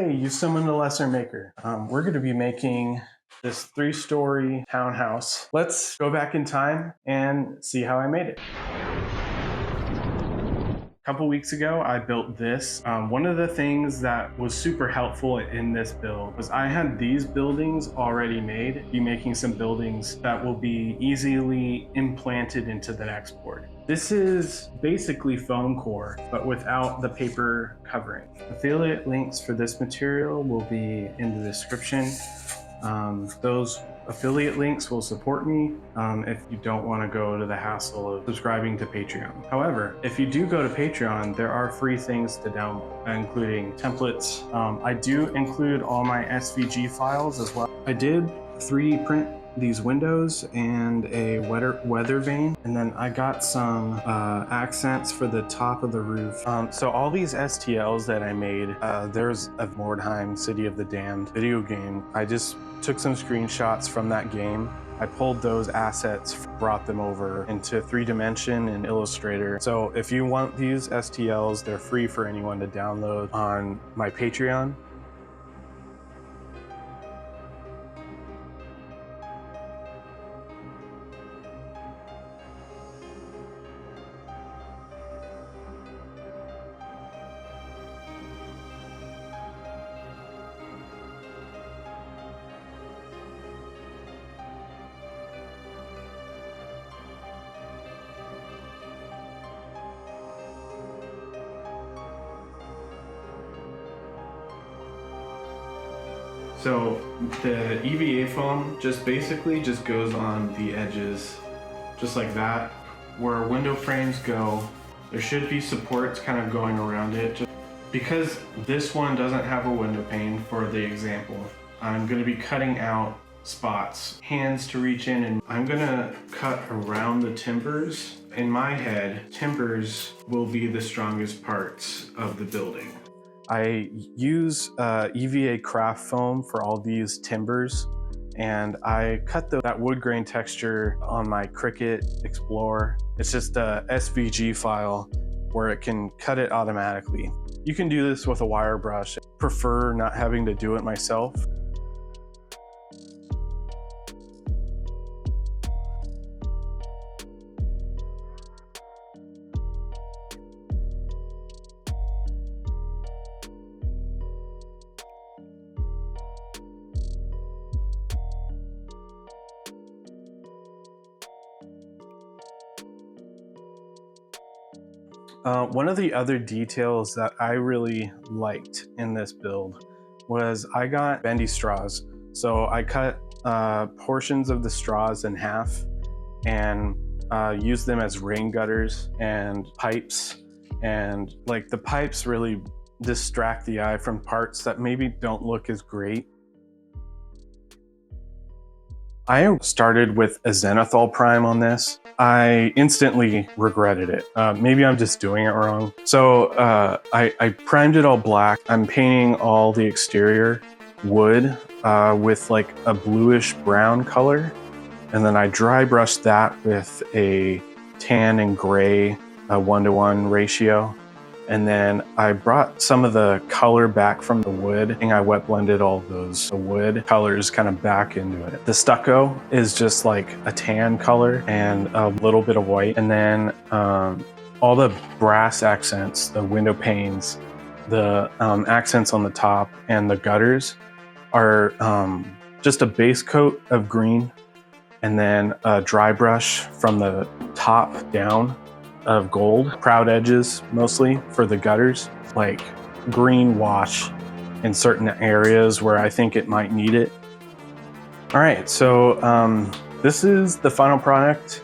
Hey, you summoned a lesser maker. We're going to be making this 3-story townhouse. Let's go back in time and see how I made it. A couple weeks ago, I built this. One of the things that was super helpful in this build was I had these buildings already made. Be making some buildings that will be easily implanted into the next board. This is basically foam core, but without the paper covering. Affiliate links for this material will be in the description. Those affiliate links will support me if you don't want to go to the hassle of subscribing to Patreon. However, if you do go to Patreon, there are free things to download, including templates. I do include all my SVG files as well. I did 3D print these windows and a weather vane, and then I got some accents for the top of the roof. So all these STLs that I made, there's a Mordheim City of the Damned video game. I just took some screenshots from that game. I pulled those assets, brought them over into 3D and Illustrator. So if you want these STLs, they're free for anyone to download on my Patreon. So the EVA foam basically just goes on the edges, just like that. Where window frames go, there should be supports kind of going around it. Because this one doesn't have a window pane for the example, I'm going to be cutting out spots, hands to reach in, and I'm going to cut around the timbers. In my head, timbers will be the strongest parts of the building. I use EVA craft foam for all these timbers, and I cut that wood grain texture on my Cricut Explorer. It's just a SVG file where it can cut it automatically. You can do this with a wire brush. I prefer not having to do it myself. One of the other details that I really liked in this build was I got bendy straws. So I cut portions of the straws in half and used them as rain gutters and pipes. And like the pipes really distract the eye from parts that maybe don't look as great. I started with a zenithal prime on this. I instantly regretted it. Maybe I'm just doing it wrong. So I primed it all black. I'm painting all the exterior wood with like a bluish brown color. And then I dry brushed that with a tan and gray 1-to-1 ratio. And then I brought some of the color back from the wood, and I wet blended all those wood colors kind of back into it. The stucco is just like a tan color and a little bit of white. And then all the brass accents, the window panes, the accents on the top, and the gutters are just a base coat of green, and then a dry brush from the top down of gold. Proud edges mostly for the gutters, like green wash in certain areas where I think it might need it. All right, so this is the final product,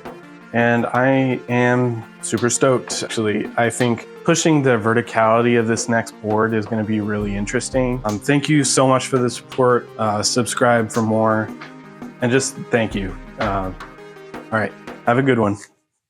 and I am super stoked. Actually, I think pushing the verticality of this next board is going to be really interesting. Thank you so much for the support. Subscribe for more, and just thank you. All right, have a good one.